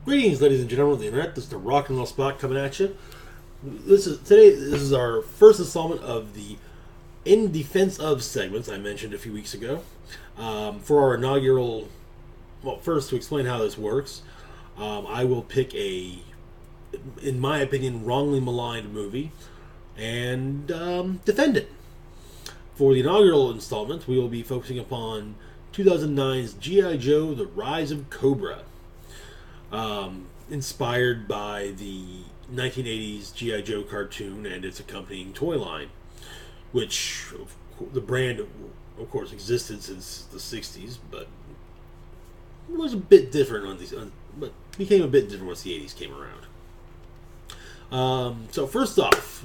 Greetings, ladies and gentlemen of the internet. This is the Rock and Roll Spot coming at you. This is our first installment of the In Defense of segments I mentioned a few weeks ago. For our inaugural, well, first to explain how this works, I will pick in my opinion, wrongly maligned movie and defend it. For the inaugural installment, we will be focusing upon 2009's G.I. Joe: The Rise of Cobra. Inspired by the 1980s G.I. Joe cartoon and its accompanying toy line, which the brand, of course, existed since the 60s, but was a bit different but became a bit different once the 80s came around. So first off,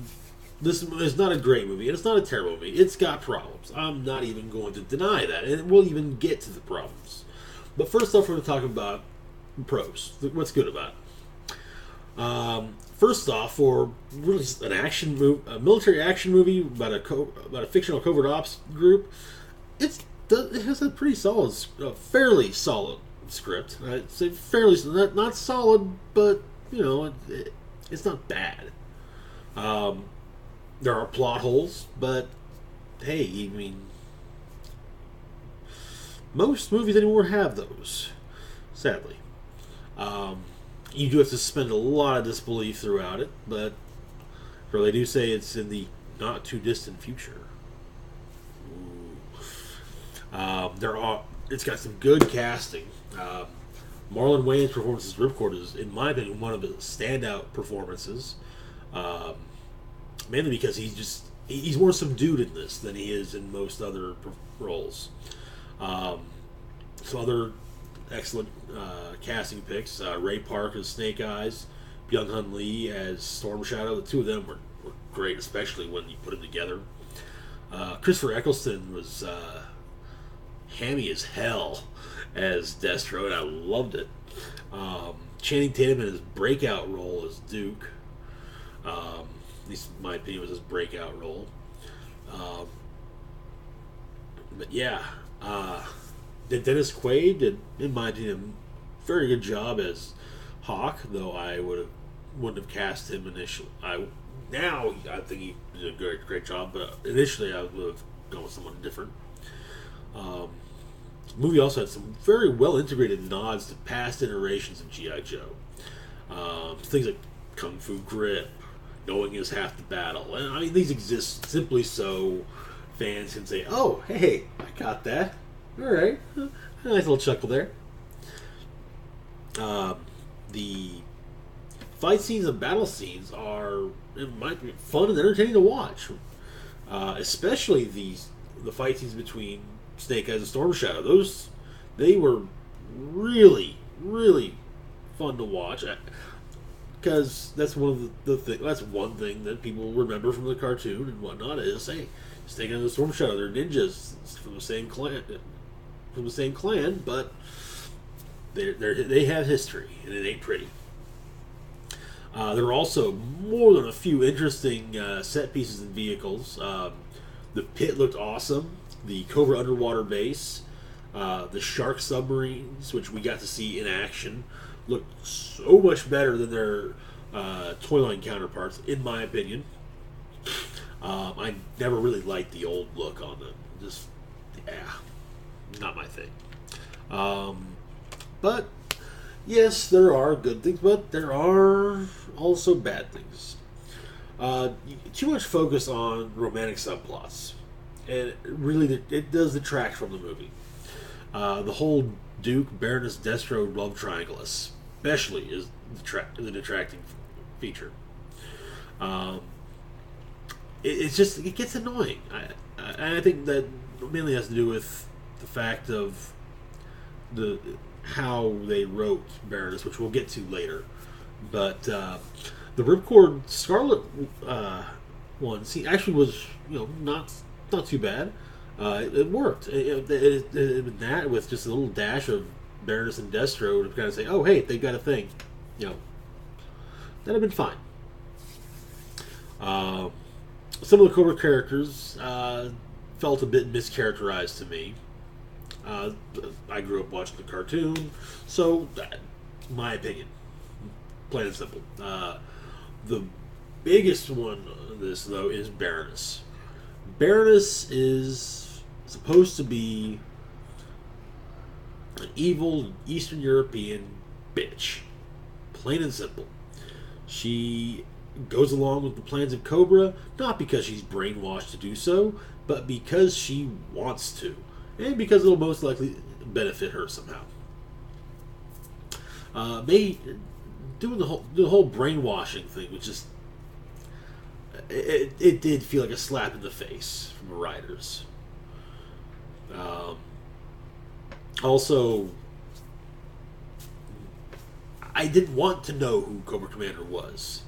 this is not a great movie, and it's not a terrible movie. It's got problems. I'm not even going to deny that, and we'll even get to the problems. But first off, we're going to talk about pros. What's good about it? First off, for really an action movie, a military action movie about a fictional covert ops group, it has a pretty solid, fairly solid script. I'd say fairly not solid, but it's not bad. There are plot holes, but hey, I mean, most movies anymore have those, sadly. You do have to suspend a lot of disbelief throughout it, but they do say it's in the not too distant future. It's got some good casting. Marlon Wayans' performance as Ripcord is, in my opinion, one of the standout performances. Mainly because he's more subdued in this than he is in most other roles. Some other excellent casting picks. Ray Park as Snake Eyes, Byung Hun Lee as Storm Shadow. The two of them were great, especially when you put them together. Christopher Eccleston was hammy as hell as Destro, and I loved it. Channing Tatum in his breakout role as Duke. At least in my opinion, was his breakout role. But yeah, Dennis Quaid did, in my opinion, a very good job as Hawk, though I wouldn't have cast him initially. Now I think he did a great job, but initially I would have gone with someone different. The movie also had some very well integrated nods to past iterations of G.I. Joe. Things like Kung Fu Grip, Knowing Is Half the Battle. And I mean, these exist simply so fans can say, oh, hey, I got that. Alright. A nice little chuckle there. The fight scenes and battle scenes are, in my opinion, fun and entertaining to watch. Especially the fight scenes between Snake Eyes and Storm Shadow. They were really, really fun to watch. Because that's one thing that people remember from the cartoon and whatnot is, hey, Snake Eyes and Storm Shadow, they're ninjas from the same clan, but they have history and it ain't pretty. There were also more than a few interesting set pieces and vehicles. The pit looked awesome. The Cobra underwater base, the shark submarines, which we got to see in action, looked so much better than their toy line counterparts, in my opinion. I never really liked the old look on them. Just, not my thing. But, yes, there are good things, but there are also bad things. Too much focus on romantic subplots. And it does detract from the movie. The whole Duke, Baroness, Destro love triangle especially is the detracting feature. It gets annoying. I think that mainly has to do with the fact of how they wrote Baroness, which we'll get to later. But the Ripcord Scarlet one actually was not too bad. It worked. That with just a little dash of Baroness and Destro to kind of say, oh hey, they've got a thing, that'd have been fine. Some of the Cobra characters felt a bit mischaracterized to me. I grew up watching the cartoon, so my opinion. plain and simple. The biggest one of this, though, is Baroness. Baroness is supposed to be an evil Eastern European bitch. Plain and simple. She goes along with the plans of Cobra, not because she's brainwashed to do so, but because she wants to, and because it'll most likely benefit her somehow. Doing the whole brainwashing thing, which is it did feel like a slap in the face from the writers. Also, I didn't want to know who Cobra Commander was.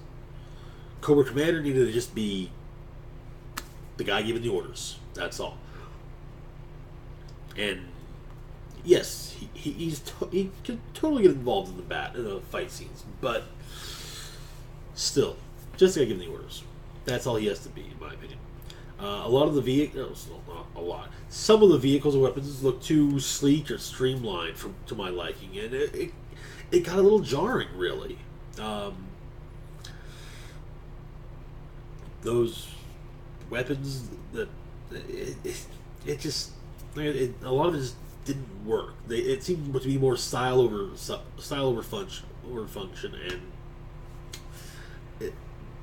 Cobra Commander needed to just be the guy giving the orders. That's all. And yes, he can totally get involved in the fight scenes, but still, just the guy giving the orders. That's all he has to be, in my opinion. A lot of the vehicles, not a lot. Some of the vehicles and weapons look too sleek or streamlined to my liking, and it got a little jarring, really. Those weapons that it just a lot of it just didn't work. It seemed to be more style over function, and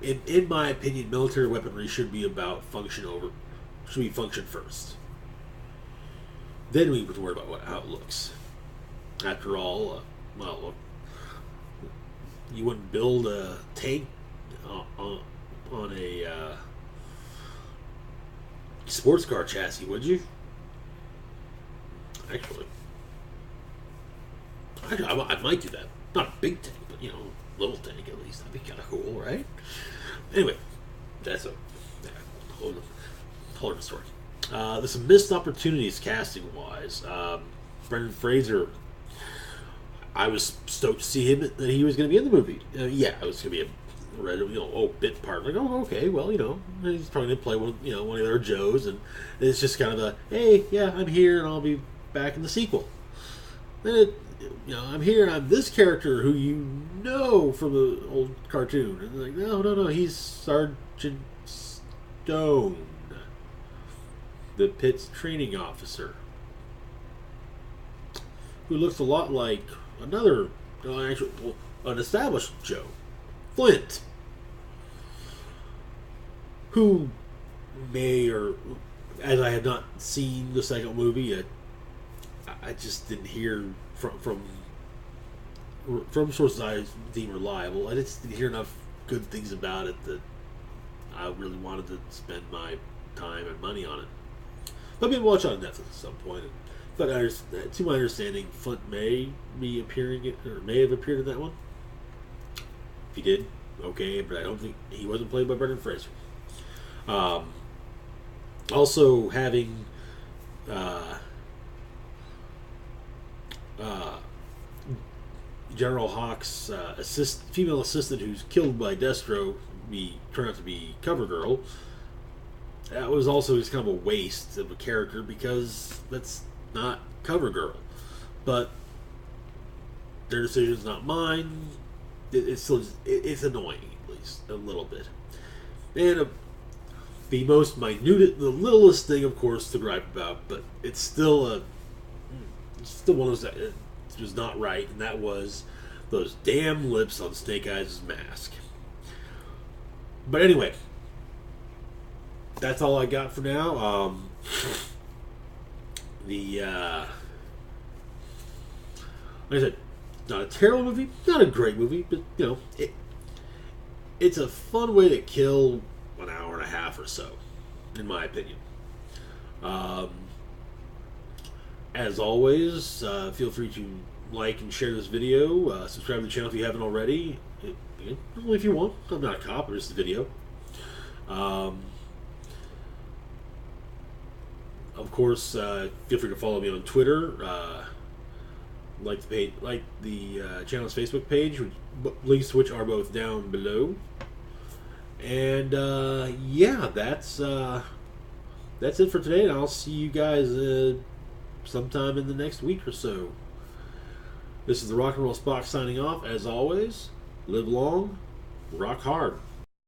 in my opinion, military weaponry should be function first. Then we would worry about how it looks. After all, look, you wouldn't build a tank on a sports car chassis, would you? Actually, I might do that. Not a big tank, but a little tank at least. That'd be kind of cool, right? Anyway, that's a whole other story. There's some missed opportunities casting-wise. Brendan Fraser, I was stoked to see him that he was going to be in the movie. Yeah, it was going to be a bit part. Like, oh, okay, well, he's probably going to play one of their Joes, and it's just kind of a, hey, yeah, I'm here, and I'll be back in the sequel. Then I'm here, and I'm this character who from the old cartoon, and like, no, he's Sergeant Stone, the Pitt's training officer, who looks a lot like an established Joe, Flint, who may, or as I had not seen the second movie, I just didn't hear from sources I deem reliable. I just didn't hear enough good things about it that I really wanted to spend my time and money on it. But maybe watch it on Netflix at some point. But to my understanding, Flint may have appeared in that one. If he did, okay, but I don't think he wasn't played by Brendan Fraser. Also having General Hawk's female assistant who's killed by Destro turned out to be CoverGirl. That was also just kind of a waste of a character because that's not CoverGirl. But their decision's not mine. It's still it's annoying, at least a little bit. And the most minute, the littlest thing, of course, to gripe about, but it's still one of those that it was not right, and that was those damn lips on Snake Eyes' mask. But anyway, that's all I got for now. Like I said, not a terrible movie, not a great movie, but it's a fun way to kill an hour and a half or so, in my opinion. As always, feel free to like and share this video. Subscribe to the channel if you haven't already. Only if you want. I'm not a cop, it's just a video. Of course, feel free to follow me on Twitter. Like the channel's Facebook page, links to which are both down below. And yeah, that's it for today, and I'll see you guys sometime in the next week or so. This is the Rock and Roll Spock signing off, as always. live long, rock hard.